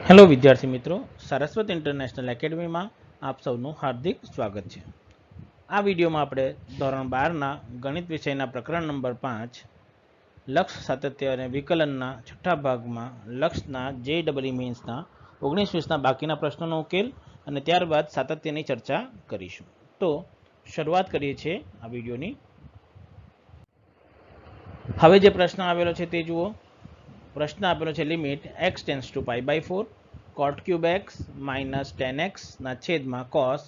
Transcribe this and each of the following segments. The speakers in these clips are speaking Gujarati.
હેલો વિદ્યાર્થી મિત્રો, સરસ્વત ઇન્ટરનેશનલ એકેડમીમાં આપ સૌનું હાર્દિક સ્વાગત છે। આ વિડીયોમાં આપણે ધોરણ 12ના ગણિત વિષયના પ્રકરણ નંબર 5 લક્ષ સાતત્ય અને વિકલનના છઠ્ઠા ભાગમાં લક્ષના JEE મીન્સના 19-20ના બાકીના પ્રશ્નોનો ઉકેલ અને ત્યારબાદ સાતત્યની ચર્ચા કરીશું। તો શરૂઆત કરીએ છીએ આ વિડીયોની। હવે જે પ્રશ્ન આવેલો છે તે જુઓ। પ્રશ્ન આપેલો છે limit x tends to π/4 cot cube x minus 10x ના છેદમાં cos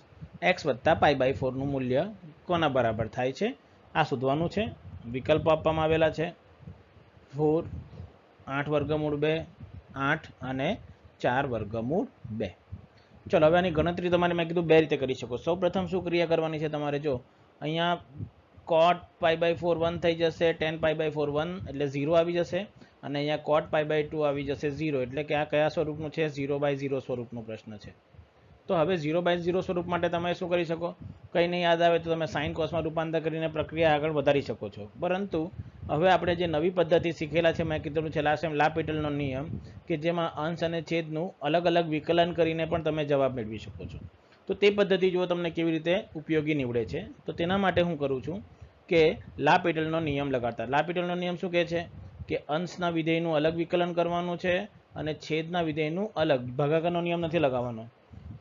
x વત્તા π/4 નું મૂલ્ય કોના બરાબર થાય છે આ શોધવાનું છે। વિકલ્પ આપવામાં આવેલા છે 4, 8 વર્ગમૂળ 2, 8 અને 4 વર્ગમૂળ 2। ચલો હવે આની ગણતરી તમારે મેં કીધું બે રીતે કરી શકો। સૌ પ્રથમ શું ક્રિયા કરવાની છે તમારે, જો અહીંયા cot π/4 1 થઈ જશે, tan π/4 1 એટલે 0 આવી જશે અને અહીંયા cot π/2 આવી જશે 0, એટલે કે આ કયા સ્વરૂપનું છે, 0/0 સ્વરૂપનો પ્રશ્ન છે। તો હવે 0/0 સ્વરૂપ માટે તમે શું કરી શકો, કંઈ નહીં યાદ આવે તો તમે સાઇન કોસમાં રૂપાંતર કરીને પ્રક્રિયા આગળ વધારી શકો છો। પરંતુ હવે આપણે જે નવી પદ્ધતિ શીખેલા છે, મેં કીધું છે લાસ્ટ ટાઈમ લાપેટલનો નિયમ, કે જેમાં અંશ અને છેદનું અલગ અલગ વિકલન કરીને પણ તમે જવાબ મેળવી શકો છો। તો તે પદ્ધતિ જો તમને કેવી રીતે ઉપયોગી નીવડે છે, તો તેના માટે હું કરું છું કે લાપેટલનો નિયમ લગાડતા। લાપેટલનો નિયમ શું કહે છે કે અંશના વિધેયનું અલગ વિકલન કરવાનું છે અને છેદના વિધેયનું અલગ, ભાગાકારનો નિયમ નથી લગાવવાનો।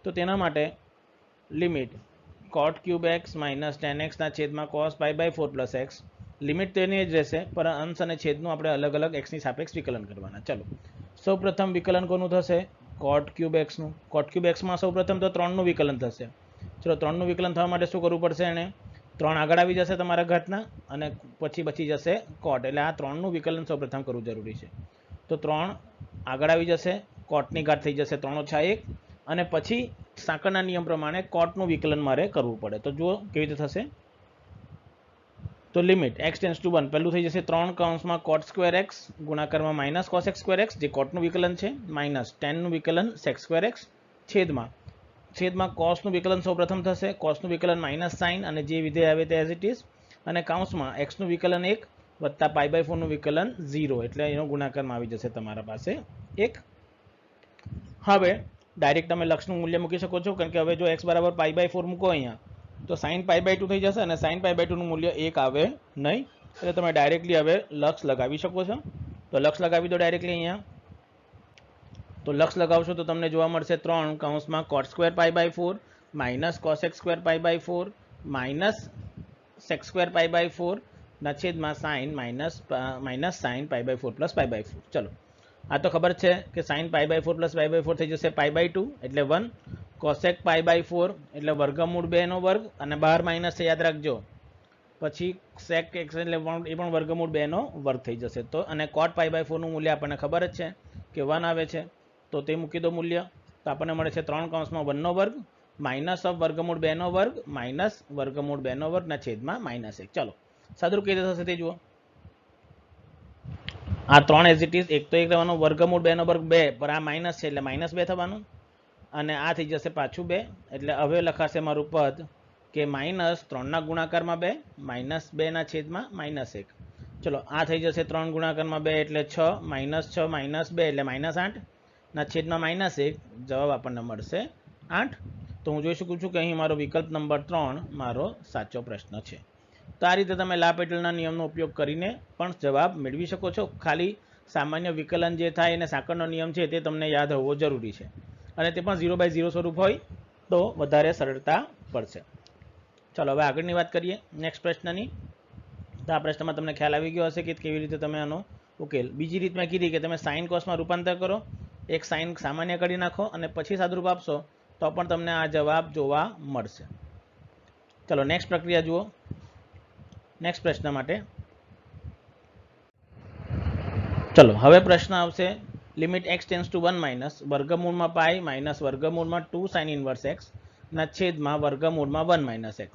તો તેના માટે limit cot cube x minus 10x ના છેદમાં cos π/4 પ્લસ x, લિમિટ તેની જ રહેશે, પણ અંશ અને છેદનું આપણે અલગ અલગ xની સાપેક્ષ વિકલન કરવાના। ચલો સૌ પ્રથમ વિકલન કોનું થશે, cot ક્યુબ xનું। cot ક્યુબ xમાં સૌ પ્રથમ તો 3નું વિકલન થશે। ચલો 3નું વિકલન થવા માટે શું કરવું પડશે, એને 3 આગળ આવી જશે તમારા ઘાતના અને પછી બચી જશે cot, એટલે આ 3નું વિકલન સૌ પ્રથમ કરવું જરૂરી છે। તો 3 આગળ આવી જશે, cotની ઘાત થઈ જશે 3 - 1 અને પછી સાંકળના નિયમ પ્રમાણે cotનું વિકલન મારે કરવું પડે। તો જુઓ કેવી રીતે થશે, તો લિમિટ x ટેન્સ ટુ 1 પહેલું થઈ જશે 3 કૌંસમાં cot સ્ક્વેર x ગુણાકારમાં minus cos x square x, જે cotનું વિકલન છે, માઇનસ 10નું વિકલન sec સ્ક્વેર x છેદમાં cosનું વિકલન સૌ પ્રથમ થશે, cosનું વિકલન માઇનસ સાઇન અને જે વિધેય આવે તે એઝ ઇટ ઇઝ, અને કૌંસમાં xનું વિકલન 1 વત્તા π/4 નું વિકલન 0, એટલે એનો ગુણાકારમાં આવી જશે તમારા પાસે 1। હવે ડાયરેક્ટ તમે લક્ષનું મૂલ્ય મૂકી શકો છો, કારણ કે હવે જો x બરાબર π/4 મૂકો અહીંયા તો sin π/2 થઈ જશે અને sin π/2 નું મૂલ્ય 1 આવે નહીં, એટલે તમે ડાયરેક્ટલી હવે લક્ષ લગાવી શકો છો। તો લક્ષ લગાવી દો ડાયરેક્ટલી અહીંયા। તો લક્ષ લગાવશો તો તમને જોવા મળશે 3 કૌંસમાં cot square π/4 minus cos x square π/4 minus sec square π/4 ના છેદમાં sin માઇનસ sin π/4 પ્લસ π/4। ચલો આ તો ખબર છે કે sin π/4 પ્લસ π/4 થઈ જશે π/2 એટલે 1, cosec π/4 એટલે વર્ગમૂળ 2 નો વર્ગ અને બહાર માઇનસ છે યાદ રાખજો, પછી sec x એટલે એ પણ વર્ગમૂળ 2 નો વર્ગ થઈ જશે। તો અને cot π/4 નું મૂલ્ય આપણને ખબર જ છે કે 1 આવે છે, તો તે મૂકી દો મૂલ્ય, તો આપણને મળે છે 3 કૌંસમાં 1 નો વર્ગ માઇનસ ઓફ વર્ગમૂળ 2 નો વર્ગ માઇનસ વર્ગમૂળ 2 નો વર્ગ ના છેદમાં -1। ચલો સાદુરૂપ કઈ રીતે થશે તે જુઓ। આ 3 એઝ ઇટ ઇઝ, એક તો એક રહેવાનું, વર્ગમૂળ 2 નો વર્ગ 2 પર આ માઇનસ છે એટલે -2 થવાનું અને આ થઈ જશે પાછું 2, એટલે હવે લખાશે મારું પદ કે -3 ના ગુણાકારમાં 2 -2 ના છેદમાં -1। ચલો આ થઈ જશે 3 ગુણાકારમાં 2 એટલે 6 -6 -2 એટલે -8 ના છેદમાં -1, જવાબ આપણને મળશે 8। તો હું જોઈ શકું છું કે અહીં મારો વિકલ્પ નંબર 3 મારો સાચો પ્રશ્ન છે। તો આ રીતે તમે લાપેટલના નિયમનો ઉપયોગ કરીને પણ જવાબ મેળવી શકો છો। ખાલી સામાન્ય વિકલન જે થાય અને સાંકળનો નિયમ છે તે તમને યાદ હોવો જરૂરી છે, અને તે પણ 0/0 સ્વરૂપ હોય તો વધારે સરળતા પડશે। ચાલો હવે આગળની વાત કરીએ નેક્સ્ટ પ્રશ્નની। તો આ પ્રશ્નમાં તમને ખ્યાલ આવી ગયો હશે કે કેવી રીતે તમે આનો ઉકેલ, બીજી રીત મેં કીધી કે તમે સાઇન કોસમાં રૂપાંતર કરો, એક સાઇન સામાન્ય કરી નાખો અને પછી સાદુરૂપ આપશો તો પણ તમને આ જવાબ જોવા મળશે। ચલો નેક્સ્ટ પ્રક્રિયા જુઓ। નેક્સ્ટ પ્રશ્ન માટે ચલો હવે પ્રશ્ન આવશે limit x tends two 1 minus વર્ગમૂળમાં પાઈ માઇનસ વર્ગમૂળમાં 2 sin ઇનવર્સ x ના છેદમાં વર્ગમૂળમાં 1 માઇનસ x।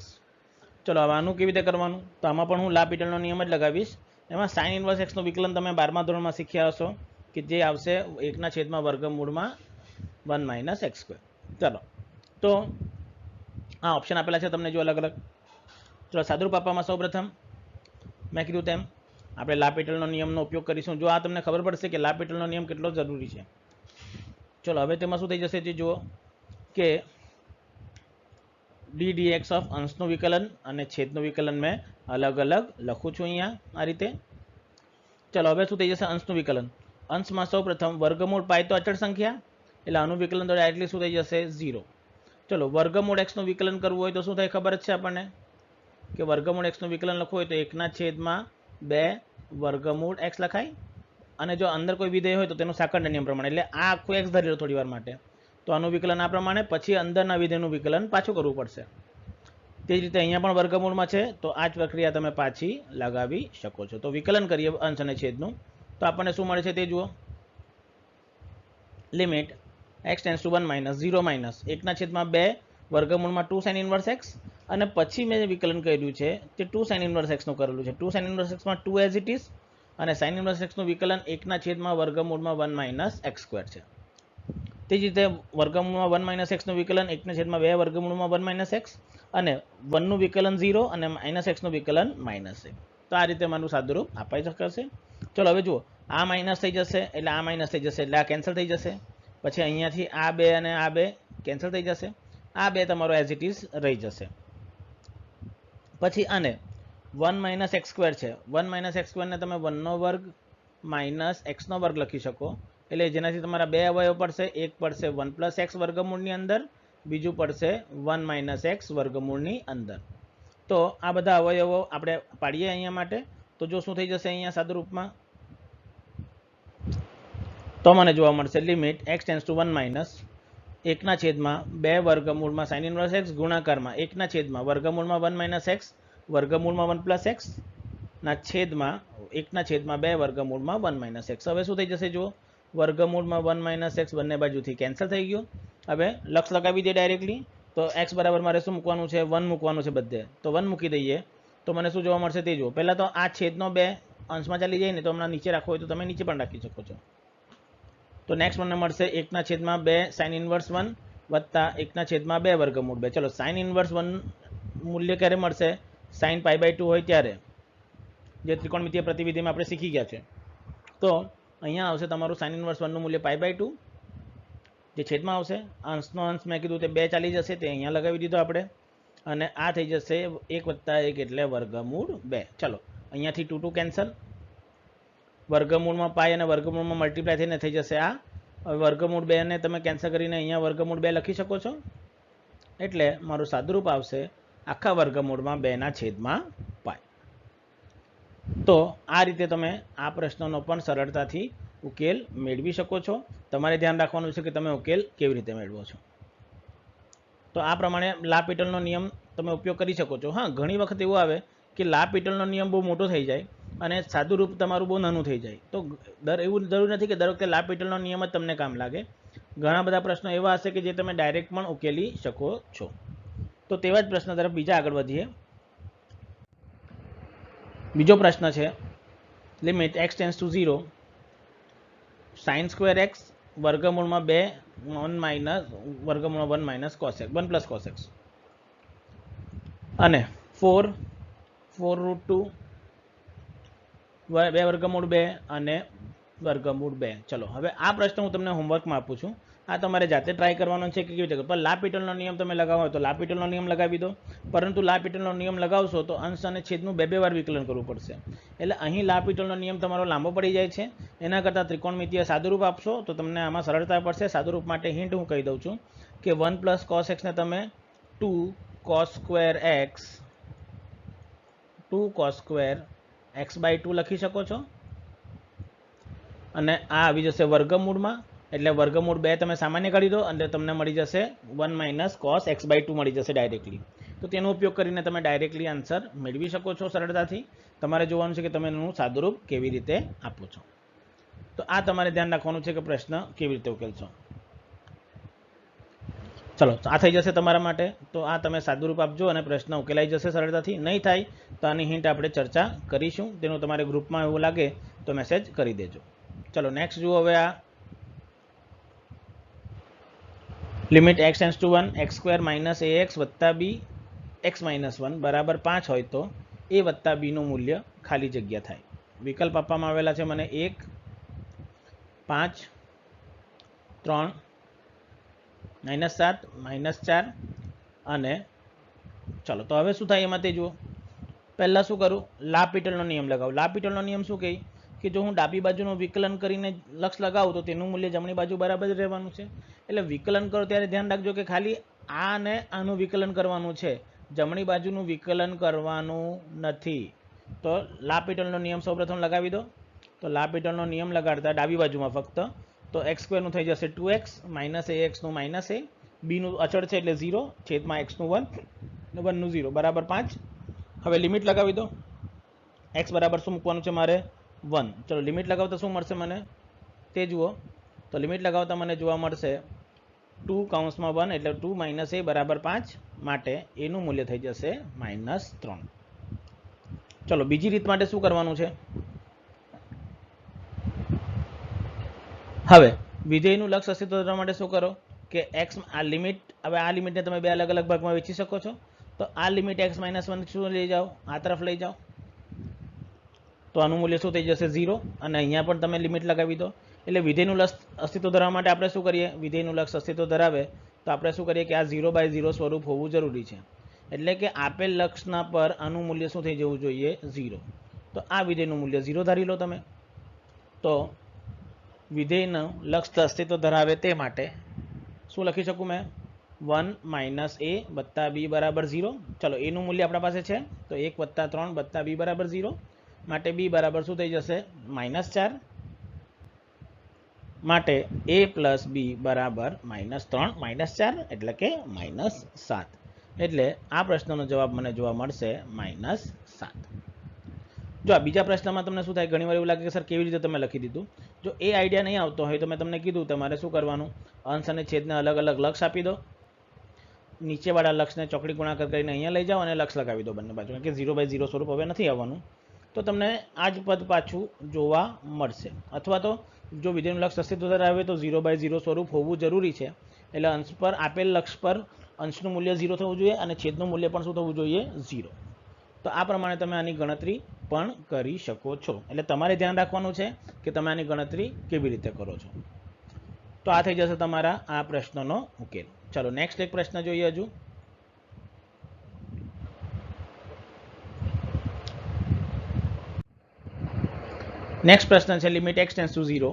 ચલો હવે આનું કેવી રીતે કરવાનું, તો આમાં પણ હું લાપેટલનો નિયમ જ લગાવીશ। એમાં sin ઇનવર્સ x નું વિકલન તમે 12મા ધોરણમાં શીખ્યા હશો કે જે આવશે 1 ના છેદમાં વર્ગમૂળમાં 1 માઇનસ x સ્ક્વેર। ચલો તો આ ઓપ્શન આપેલા છે તમને જો અલગ અલગ। ચલો સાદુરૂપ આપવામાં સૌ પ્રથમ મેં કીધું તેમ આપણે લાપેટલનો નિયમનો ઉપયોગ કરીશું। જો આ તમને ખબર પડશે કે લાપેટલનો નિયમ કેટલો જરૂરી છે, ચલો હવે તેમાં શું થઈ જશે જે જુઓ કે ડી ડી એક્સ ઓફ અંશનું વિકલન અને છેદનું વિકલન મેં અલગ અલગ લખું છું અહીંયા આ રીતે. ચલો હવે શું થઈ જશે અંશનું વિકલન. અંશમાં સૌ પ્રથમ વર્ગમૂળ પાય તો અચળ સંખ્યા એટલે આનું વિકલન તો ડાયરેક્ટલી શું થઈ જશે 0. ચલો વર્ગમૂળ એક્સનું વિકલન કરવું હોય તો શું થાય ખબર જ છે આપણને કે વર્ગમૂળ એક્સનું વિકલન લખવું હોય તો 1/2 વર્ગમૂળ એક્સ લખાય અને જો અંદર કોઈ વિધેય હોય તો તેનું સાકળના નિયમ પ્રમાણે એટલે આ આખું એક્સ ધરી લો થોડી વાર માટે તો આનું વિકલન આ પ્રમાણે પછી અંદરના વિધેયનું વિકલન પાછું કરવું પડશે. તે જ રીતે અહીંયા પણ વર્ગમૂળમાં છે તો આ જ પ્રક્રિયા તમે પાછી લગાવી શકો છો. તો વિકલન કરીએ અંશ અને છેદનું તો આપણને શું મળે છે તે જુઓ. Limit x tends to 1 minus 0 minus 1/2 વર્ગમૂળમાં 2 sin ઇન્વર્સ x અને પછી મેં વિકલન કર્યું છે તે 2 sin ઇન્વર્સ x નું કરેલું છે. 2 sin ઇન્વર્સ x માં 2 એઝ ઇટ ઇઝ અને sin ઇન્વર્સ x નું વિકલન 1/વર્ગમૂળમાં 1 માઇનસ x સ્ક્વેર છે. તે જ રીતે વર્ગમૂળમાં 1 માઇનસ x નું વિકલન 1/2 વર્ગમૂળમાં 1 માઇનસ x અને 1 નું વિકલન 0 અને માઇનસ x નું વિકલન -1. તો આ રીતે મારું સાદુરૂપ અપાઈ શકાશે. ચલો હવે જુઓ આ માઇનસ થઈ જશે એટલે આ માઇનસ થઈ જશે એટલે આ કેન્સલ થઈ જશે. પછી અહીંયાથી આ 2 અને આ 2 કેન્સલ થઈ જશે. આ 2 તમારો એઝ ઇટ ઇઝ રહી જશે. પછી આને 1 માઇનસ એક્સ સ્ક્વેર છે 1 માઇનસ એક્સ સ્ક્વેરને તમે 1 નો વર્ગ માઇનસ એક્સનો વર્ગ લખી શકો એટલે જેનાથી તમારા બે અવયવ પડશે. એક પડશે 1 પ્લસ એક્સ વર્ગમૂળની અંદર બીજું પડશે 1 માઇનસ એક્સ વર્ગમૂળની અંદર. તો આ બધા અવયવો આપણે પાડીએ અહીંયા માટે તો જો શું થઈ જશે અહીંયા સાદુરૂપમાં તો મને જોવા મળશે limit x tends to 1 minus 1/2 વર્ગમૂળમાં sin ઇન્વર્સ x ગુણાકારમાં 1/વર્ગમૂળમાં 1 માઇનસ x વર્ગમૂળમાં 1 પ્લસ x ના છેદમાં 1/2 વર્ગમૂળમાં 1 માઇનસ x. હવે શું થઈ જશે જુઓ વર્ગમૂળમાં 1 માઇનસ x બંને બાજુથી કેન્સલ થઈ ગયું. હવે લક્ષ લગાવી દે ડાયરેક્ટલી તો x બરાબર મારે શું મૂકવાનું છે 1 મૂકવાનું છે બધે તો 1 મૂકી દઈએ તો મને શું જોવા મળશે તે જુઓ. પહેલાં તો આ છેદનો 2 અંશમાં ચાલી જાય ને તો હમણાં નીચે રાખવો હોય તો તમે નીચે પણ રાખી શકો છો. તો નેક્સ્ટ મને મળશે 1/2 sin ઇન્વર્સ 1 વત્તા 1/2 વર્ગમૂળ 2. ચલો sin ઇન્વર્સ 1 મૂલ્ય ક્યારે મળશે sin π/2 હોય ત્યારે જે ત્રિકોણમિતિય પ્રતિવિધિમાં આપણે શીખી ગયા છે. તો અહીંયા આવશે તમારું sin ઇન્વર્સ 1 નું મૂલ્ય π/2 જે છેદમાં આવશે. અંશનો અંશ મેં કીધું તે 2 ચાલી જશે તે અહીંયા લગાવી દીધો આપણે અને આ થઈ જશે 1 + 1 એટલે વર્ગમૂળ 2. ચલો અહીંયાથી 2 2 કેન્સલ વર્ગમૂળમાં પાઈ અને વર્ગમૂળમાં મલ્ટીપ્લાય થઈને થઈ જશે આ. હવે વર્ગમૂળ 2 ને તમે કેન્સલ કરીને અહીંયા વર્ગમૂળ 2 લખી શકો છો એટલે મારું સાદુરૂપ આવશે આખા વર્ગમૂળમાં 2/પાઈ. તો આ રીતે તમે આ પ્રશ્નનો પણ સરળતાથી ઉકેલ મેળવી શકો છો. તમારે ધ્યાન રાખવાનું છે કે તમે ઉકેલ કેવી રીતે મેળવો છો. તો આ પ્રમાણે લાપિટલનો નિયમ તમે ઉપયોગ કરી શકો છો. હા ઘણી વખત એવું આવે કે લાપિટલનો નિયમ બહુ મોટો થઈ જાય અને સાદુરૂપ તમારું બહુ નાનું થઈ જાય તો એવું જરૂર નથી કે દર વખતે લાપિટલનો નિયમ જ તમને કામ લાગે. ઘણા બધા પ્રશ્નો એવા હશે કે જે તમે ડાયરેક્ટ પણ ઉકેલી શકો છો. તો તેવા જ પ્રશ્ન તરફ બીજા આગળ વધીએ. બીજો પ્રશ્ન છે limit x tends to 0 sin square x વર્ગમૂળમાં 2 1 માઇનસ વર્ગમૂળમાં 1 minus cos x 1 plus cos x અને 4√2 2 વર્ગમૂળ 2 અને વર્ગમૂળ 2. ચલો હવે આ પ્રશ્ન હું તમને હોમવર્કમાં આપું છું. આ તમારે જાતે ટ્રાય કરવાનો છે કે કેવી રીતે પણ લાપિટલનો નિયમ તમે લગાવો તો લાપિટલનો નિયમ લગાવી દો. પરંતુ લાપિટલનો નિયમ લગાવશો તો અંશ અને છેદનું 2 વાર વિકલન કરવું પડશે એટલે અહીં લાપિટલનો નિયમ તમારો લાંબો પડી જાય છે. એના કરતાં ત્રિકોણમિતિય સાદુરૂપ આપશો તો તમને આમાં સરળતા પડશે. સાદુરૂપ માટે હિન્ટ હું કહી દઉં છું કે 1 પ્લસ cos x ને તમે 2 cos સ્ક્વેર x/2 લખી શકો છો અને આ આવી જશે વર્ગમૂળમાં એટલે વર્ગમૂળ 2 તમે સામાન્ય કાઢી દો અને તમને મળી જશે 1 માઇનસ cos x/2 મળી જશે ડાયરેક્ટલી. તો તેનો ઉપયોગ કરીને તમે ડાયરેક્ટલી આન્સર મેળવી શકો છો સરળતાથી. તમારે જોવાનું છે કે તમે એનું સાદુરૂપ કેવી રીતે આપો છો. તો આ તમારે ધ્યાન રાખવાનું છે કે પ્રશ્ન કેવી રીતે ઉકેલશો. ચલો આ થઈ જશે તમારા માટે. તો આ તમે સાદુરૂપ આપજો અને પ્રશ્ન ઉકેલાઈ જશે સરળતાથી. નહીં થાય તો આની હિન્ટ આપણે ચર્ચા કરીશું. તેનું તમારે ગ્રુપમાં એવું લાગે તો મેસેજ કરી દેજો. ચલો નેક્સ્ટ જુઓ. હવે આ limit x tends to 1 x² - ax + b x - 1 બરાબર 5 હોય તો a + b નું મૂલ્ય ખાલી જગ્યા થાય. વિકલ્પ આપવામાં આવેલા છે મને 1 5 3 -7 -4 અને ચાલો તો હવે શું થાય એમાં તે જુઓ. પહેલાં શું કરું, લાપિટલનો નિયમ લગાવું. લાપિટલનો નિયમ શું કહે કે જો હું ડાબી બાજુનું વિકલન કરીને લક્ષ લગાવું તો તેનું મૂલ્ય જમણી બાજુ બરાબર જ રહેવાનું છે. એટલે વિકલન કરો ત્યારે ધ્યાન રાખજો કે ખાલી આ અને આનું વિકલન કરવાનું છે, જમણી બાજુનું વિકલન કરવાનું નથી. તો લાપિટલનો નિયમ સૌપ્રથમ લગાવી દો. તો લાપિટલનો નિયમ લગાડતા ડાબી બાજુમાં ફક્ત તો x² નું થઈ જશે 2x -ax નું -a, b નું અચળ છે એટલે 0 છેદમાં x નું 1 ને 1 નું 0 બરાબર 5. હવે લિમિટ લગાવી દો. x બરાબર શું મૂકવાનું છે મારે 1. ચલો લિમિટ લગાવતા શું મળશે મને તે જુઓ. તો લિમિટ લગાવતા મને જોવા મળશે 2 એટલે 2 - a બરાબર 5 માટે એનું મૂલ્ય થઈ જશે -3. ચલો બીજી રીત માટે શું કરવાનું છે. હવે વિધેયનું લક્ષ અસ્તિત્વ ધરાવવા માટે શું કરો કે x આ લિમિટ, હવે આ લિમિટને તમે બે અલગ અલગ ભાગમાં વેચી શકો છો. તો આ લિમિટ x -1 શું લઈ જાઓ, આ તરફ લઈ જાઓ તો આનું મૂલ્ય શું થઈ જશે 0 અને અહીંયા પણ તમે લિમિટ લગાવી દો. એટલે વિધેયનું લક્ષ અસ્તિત્વ ધરાવવા માટે આપણે શું કરીએ, વિધેયનું લક્ષ અસ્તિત્વ ધરાવે તો આપણે શું કરીએ કે આ 0/0 સ્વરૂપ હોવું જરૂરી છે. એટલે કે આપેલ લક્ષના પર આનું મૂલ્ય શું થઈ જવું જોઈએ 0. તો આ વિધેયનું મૂલ્ય 0 ધારી લો તમે. તો વિધેયનું લક્ષ અસ્તિત્વ ધરાવે તે માટે શું લખી શકું મેં 1 - a વત્તા b બરાબર 0. ચલો એનું મૂલ્ય આપણા પાસે છે તો 1 + 3 + b બરાબર 0 માટે b બરાબર શું થઈ જશે -4 માટે a + b બરાબર -3 -4 એટલે કે -7. એટલે આ પ્રશ્નનો જવાબ મને જોવા મળશે -7. જો આ બીજા પ્રશ્નમાં તમને શું થાય, ઘણીવાર એવું લાગે કે સર કેવી રીતે તમે લખી દીધું. જો એ આઈડિયા નહીં આવતો હોય તો મેં તમને કીધું તમારે શું કરવાનું, અંશ અને છેદને અલગ અલગ લક્ષ આપી દો. નીચેવાળા લક્ષને ચોકડી ગુણાકાર કરીને અહીંયા લઈ જાઓ અને લક્ષ લગાવી દો બંને બાજુ, કારણ કે 0/0 સ્વરૂપ હવે નથી આવવાનું. તો તમને આ જ પદ પાછું જોવા મળશે. અથવા તો જો વિધેયનું લક્ષ અસ્તિત્વ ધરાવે તો 0/0 સ્વરૂપ હોવું જરૂરી છે. એટલે અંશ પર આપેલ લક્ષ પર અંશનું મૂલ્ય 0 થવું જોઈએ અને છેદનું મૂલ્ય પણ શું થવું જોઈએ 0. તો આ પ્રમાણે તમે આની ગણતરી પણ કરી શકો છો. એટલે તમારે ધ્યાન રાખવાનું છે કે તમે આની ગણતરી કેવી રીતે કરો છો. તો આ થઈ જશે તમારા આ પ્રશ્નનો ઉકેલ. ચલો નેક્સ્ટ એક પ્રશ્ન જોઈએ. હજુ નેક્સ્ટ પ્રશ્ન છે limit x tends to 0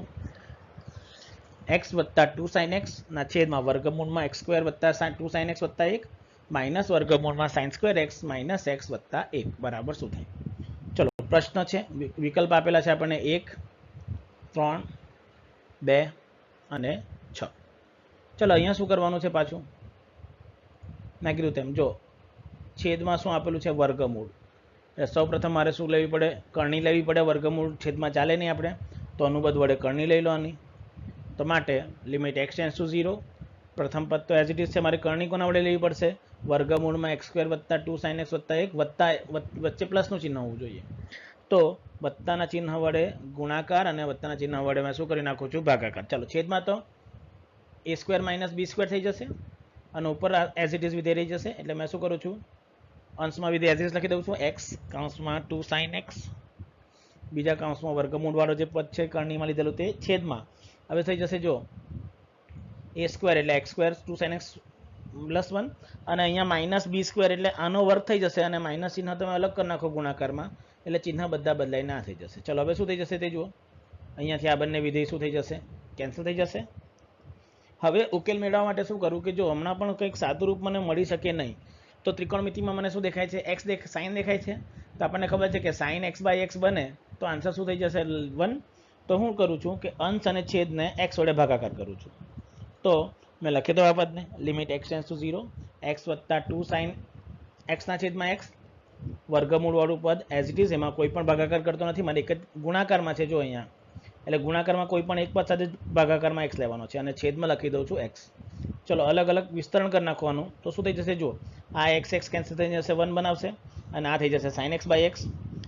x + 2 sin x ના છેદમાં વર્ગમૂળમાં x² + 2 sin x + 1 માઇનસ વર્ગમૂળમાં sin² x - x + 1 બરાબર શું થાય. ચલો પ્રશ્ન છે, વિકલ્પ આપેલા છે આપણને 1 3 2 અને 6. ચલો અહીંયા શું કરવાનું છે પાછું, મેં કીધું તેમ જો છેદમાં શું આપેલું છે વર્ગમૂળ. સૌ પ્રથમ મારે શું લેવી પડે, કરણી લેવી પડે. વર્ગમૂળ છેદમાં ચાલે નહીં આપણે, તો અનુબંધ વડે કરણી લઈ લો આની. તો માટે લિમિટ x ટેન્ડ્સ ટુ 0, પ્રથમ પદ તો એઝ ઇટ ઇઝ છે, મારે કરણી કોના વડે લેવી પડશે વર્ગમૂળમાં x² + 2 sin x + 1 વત્તા વચ્ચે પ્લસનું ચિહ્ન હોવું જોઈએ. તો વત્તાના ચિહ્ન વડે ગુણાકાર અને વત્તાના ચિહ્ન વડે મેં શું કરી નાખું છું ભાગાકાર. ચાલો છેદમાં તો a² - b² થઈ જશે અને ઉપર એઝ ઇટ ઇઝ વિધેય રહી જશે. એટલે મેં શું કરું છું અંશમાં વિધેય એઝ ઇટ ઇઝ લખી દઉં છું x કૌંસમાં 2 sin x, બીજા કૌંસમાં વર્ગમૂળ વાળો જે પદ છે કરણીમાં લીધેલું તે છેદમાં હવે થઈ જશે જો a² એટલે x² 2 sin x + 1 અને અહીંયા -b² એટલે આનો વર્ગ થઈ જશે અને માઇનસ ચિહ્ન તમે અલગ કરી નાખો ગુણાકારમાં એટલે ચિહ્ન બધા બદલાઈને આ થઈ જશે. ચલો હવે શું થઈ જશે તે જુઓ, અહીંયાથી આ બંને વિધેય શું થઈ જશે કેન્સલ થઈ જશે. હવે ઉકેલ મેળવવા માટે શું કરવું કે જો હમણાં પણ કંઈક સાદું રૂપ મને મળી શકે નહીં તો ત્રિકોણમિતિમાં મને શું દેખાય છે x સાઇન દેખાય છે. તો આપણને ખબર છે કે sin x/x બને તો આન્સર શું થઈ જશે 1. તો હું કરું છું કે અંશ અને છેદને x વડે ભાગાકાર કરું છું. તો મેં લખી દો આ પદને limit x tends to 0 x + 2 sin x ના છેદમાં x વર્ગમૂળ વાળું પદ એઝ ઇટ ઇઝ, એમાં કોઈ પણ ભાગાકાર કરતો નથી, મારે એક જ ગુણાકારમાં છે જો અહીંયા, એટલે ગુણાકારમાં કોઈ પણ એક પદ સાથે ભાગાકારમાં x લેવાનો છે અને છેદમાં લખી દઉં છું x. ચલો અલગ અલગ વિસ્તરણ કરી નાખવાનું તો શું થઈ જશે જો આ x કેન્સલ થઈ જશે 1 બનાવશે અને આ થઈ જશે sin x/x.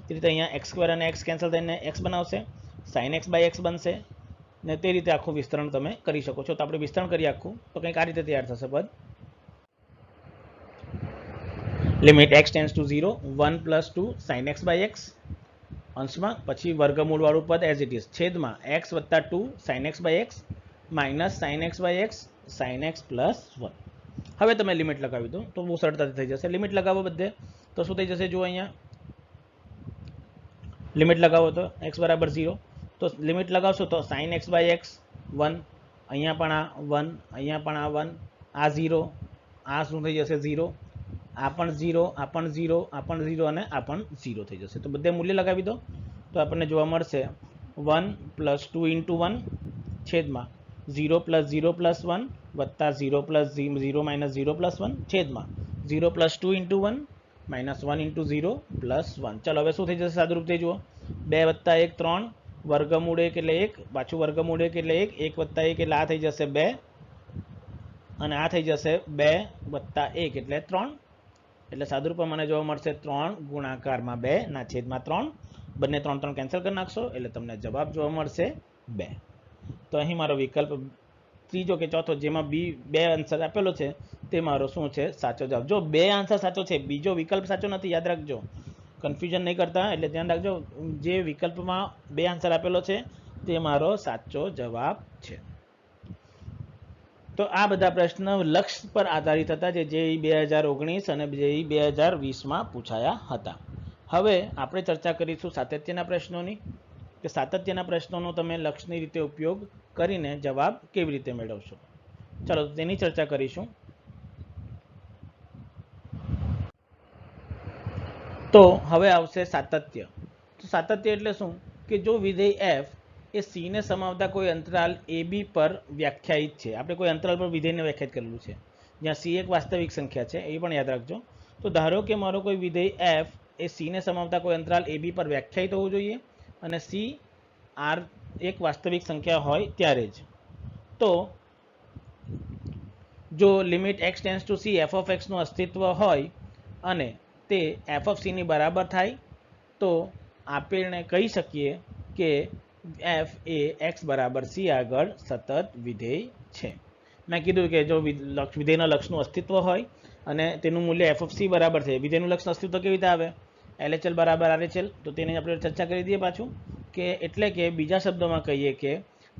તે રીતે અહીંયા x² અને x કેન્સલ થઈને x બનાવશે, sin x/x બનશે ને તે રીતે આખું વિસ્તરણ તમે કરી શકો છો. તો આપણે વિસ્તરણ કરીએ આખું તો કંઈક આ રીતે તૈયાર થશે પદ limit x tends to 0 1 + 2 sin x/x અંશમાં પછી વર્ગમૂળ વાળું પદ એઝ ઇટ ઇઝ છેદમાં x + 2 sin x/x minus sin x/x sin x plus 1. હવે તમે લિમિટ લગાવી દો તો બહુ સરળતાથી થઈ જશે. લિમિટ લગાવો બધે તો શું થઈ જશે? જુઓ અહીંયા લિમિટ લગાવો તો x બરાબર 0, તો લિમિટ લગાવશો તો sin x બાય x 1, અહીંયા પણ આ 1, અહીંયા પણ આ 1, આ 0, આ શું થઈ જશે? 0, આ પણ 0, આ પણ 0, આ પણ 0 અને આ પણ 0 થઈ જશે. તો બધે મૂલ્ય લગાવી દો તો આપણને જોવા મળશે 1 પ્લસ 2 ઇન્ટુ 1 છેદમાં 0 પ્લસ 0 પ્લસ 1 વત્તા 0 પ્લસ 0 માઇનસ 0 પ્લસ 1 છેદમાં 0 plus 2 into 1 minus 1 into 0 plus 1. ચાલો હવે શું થઈ જશે? સાદુરૂપ થઈ જુઓ. 2 વત્તા 1 3, વર્ગમૂળ 1 એટલે 1, પાછું વર્ગમૂળ 1 એટલે 1, 1 વત્તા 1 એટલે આ થઈ જશે 2 અને આ થઈ જશે 2 વત્તા 1 એટલે 3. એટલે સાદુરૂપમાં મને જોવા મળશે 3 ગુણાકારમાં 2 ના છેદમાં 3. બંને 3 3 કેન્સલ કરી નાખશો એટલે તમને જવાબ જોવા મળશે 2. તો અહીં મારો વિકલ્પ ત્રીજો કે ચોથો જેમાં બી 2 આન્સર આપેલો છે તે મારો શું છે? સાચો જવાબ. જો 2 આન્સર સાચો છે, બીજો વિકલ્પ સાચો નથી, યાદ રાખજો, કન્ફ્યુઝન નહીં કરતા. એટલે ધ્યાન રાખજો, જે વિકલ્પમાં 2 આન્સર આપેલો છે તે મારો સાચો જવાબ છે. તો આ બધા પ્રશ્ન લક્ષ્ય પર આધારિત હતા જે જેઈ 2019 અને જેઈ 2020માં પૂછાયા હતા. હવે આપણે ચર્ચા કરીશું સાતત્યના પ્રશ્નોની, કે સાતત્યના પ્રશ્નોનો તમે લક્ષ્યની રીતે ઉપયોગ કરીને જવાબ કેવી રીતે મેળવશો. ચાલો તેની ચર્ચા કરીશું. તો હવે આવશે સાતત્ય. તો સાતત્ય એટલે શું? કે જો વિધેય f એ c ને સમાવતા કોઈ અંતરાલ ab પર વ્યાખ્યાયિત છે. આપણે કોઈ અંતરાલ પર વિધેયને વ્યાખ્યાયિત કરેલું છે જ્યાં c એક વાસ્તવિક સંખ્યા છે, એ પણ યાદ રાખજો. તો ધારો કે મારો કોઈ વિધેય f એ c ને સમાવતા કોઈ અંતરાલ ab પર વ્યાખ્યાયિત હોવું જોઈએ અને c r એક વાસ્તવિક સંખ્યા હોય ત્યારે જ. તો જો limit x tends to c f of x નું અસ્તિત્વ હોય અને તે f of c ની બરાબર થાય તો આપણે કહી શકીએ કે f એ x બરાબર c આગળ સતત વિધેય છે. મેં કીધું કે જો વિધેયના લક્ષનું અસ્તિત્વ હોય અને તેનું મૂલ્ય f of c બરાબર છે. વિધેયનું લક્ષ અસ્તિત્વ કેવી રીતે આવે? LHL બરાબર RHL. તો તેની આપણે ચર્ચા કરી દઈએ પાછું, કે એટલે કે બીજા શબ્દોમાં કહીએ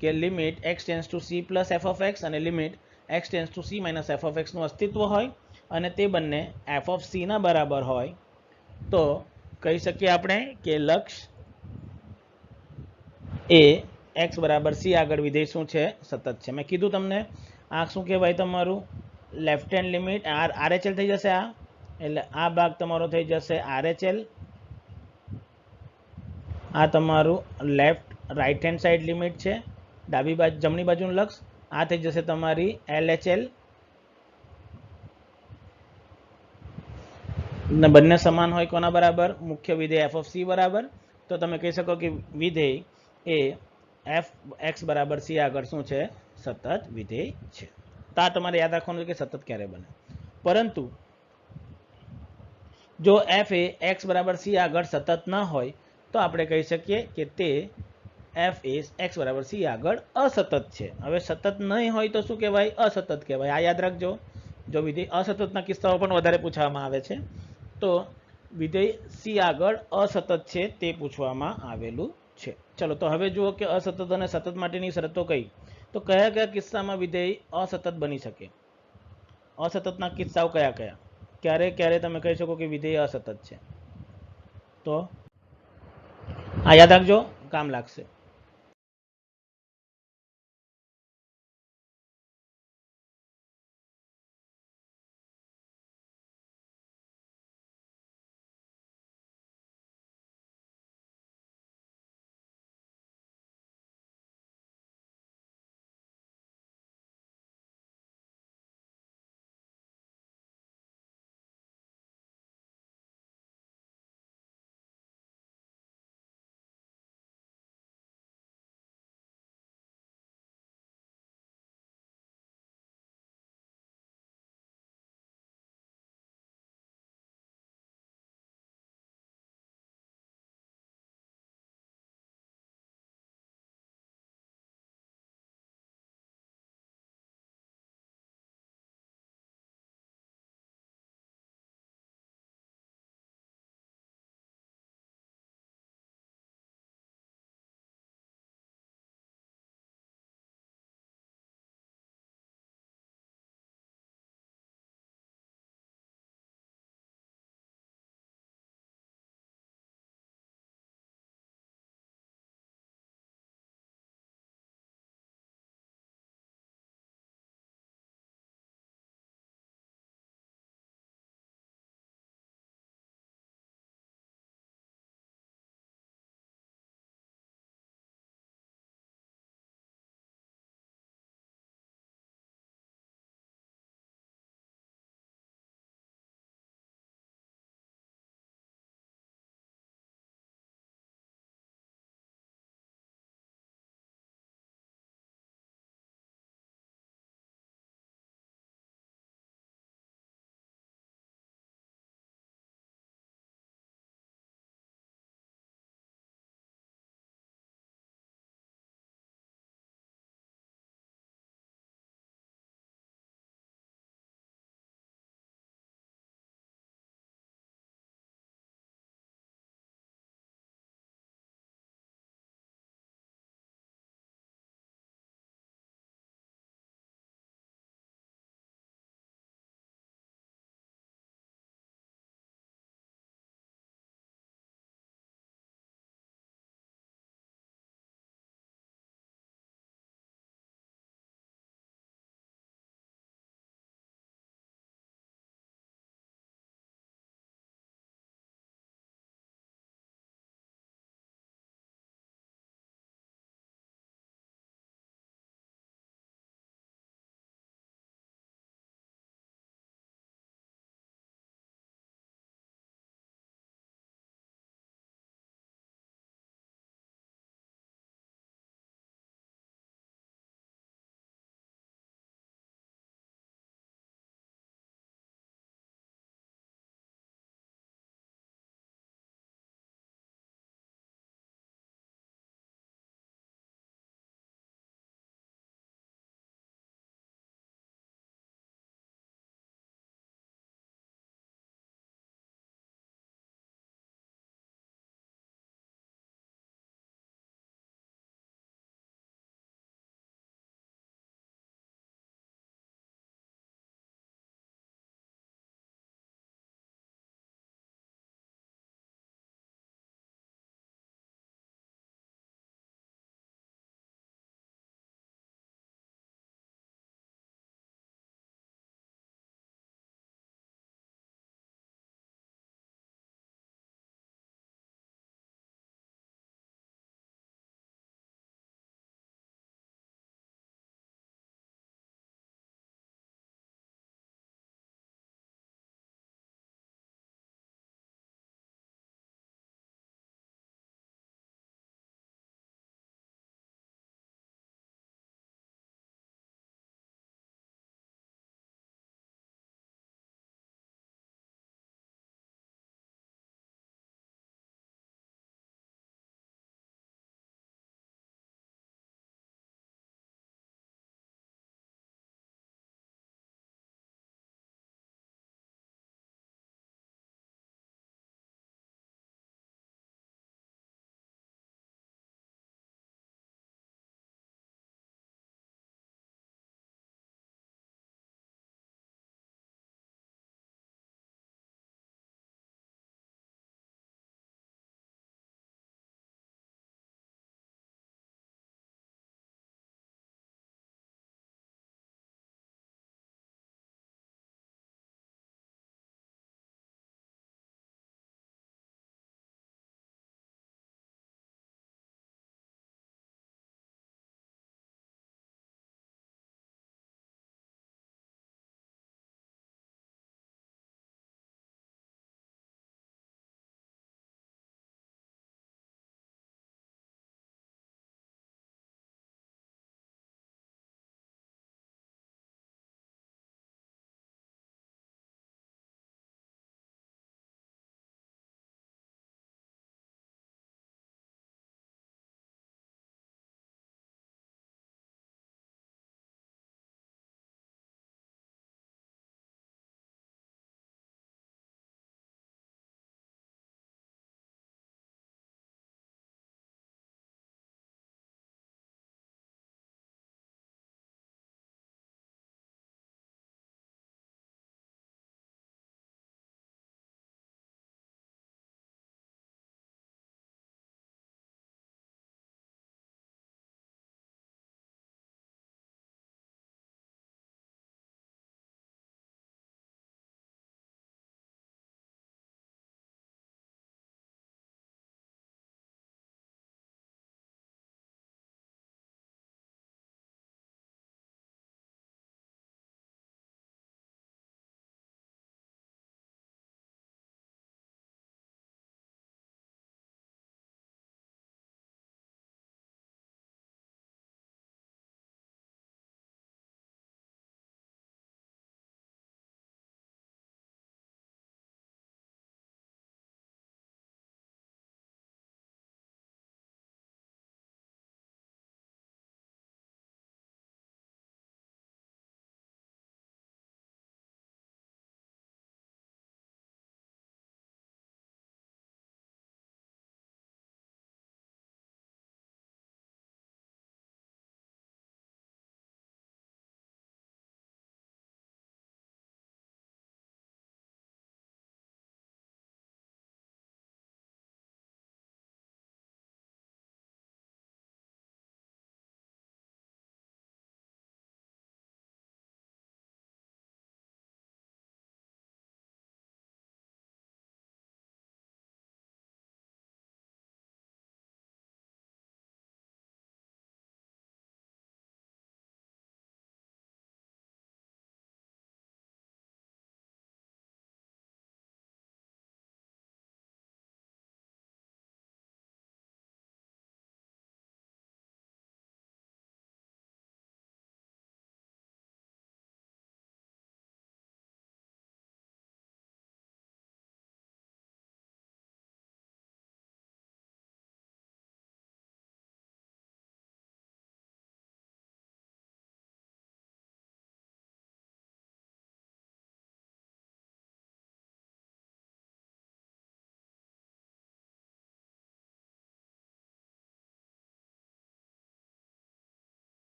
કે limit x tends to c plus f of x અને limit x tends to c minus f of x નું અસ્તિત્વ હોય અને તે બંને f of c ના બરાબર હોય તો કહી શકીએ આપણે કે લક્ષ એ x બરાબર c આગળ વિધેય શું છે? સતત છે. મેં કીધું તમને આ શું કહેવાય? તમારું લેફ્ટ હેન્ડ લિમિટ RHL થઈ જશે. આ એટલે આ ભાગ તમારો થઈ જશે RHL. આ તમારું left right hand side limit છે, ડાબી બાજુ જમણી બાજુનું લક્ષ. આ થઈ જશે તમારી LHL. ને બંને સમાન હોય કોના બરાબર? મુખ્ય વિધેય f of c બરાબર. તો તમે કહી શકો કે વિધેય એ f x બરાબર c આગળ શું છે? સતત વિધેય છે. તો આ તમારે યાદ રાખવાનું છે કે સતત ક્યારે બને. પરંતુ જો f એ x બરાબર c આગળ સતત ન હોય તો આપણે કહી શકીએ કે તે f એ x બરાબર c આગળ અસતત છે. હવે સતત નહીં હોય તો શું કહેવાય? અસતત કહેવાય. આ યાદ રાખજો. જો વિધેય અસતતના કિસ્સાઓ પણ વધારે પૂછવામાં આવે છે તો વિધેય c આગળ અસતત છે તે પૂછવામાં આવેલું છે. ચલો તો હવે જુઓ કે અસતત અને સતત માટેની શરતો કઈ. તો કયા કયા કિસ્સામાં વિધેય અસતત બની શકે? અસતતના કિસ્સાઓ કયા કયા? ક્યારે ક્યારે તમે કહી શકો કે વિધેય અસતત છે? તો આ યાદ રાખજો, કામ લાગશે.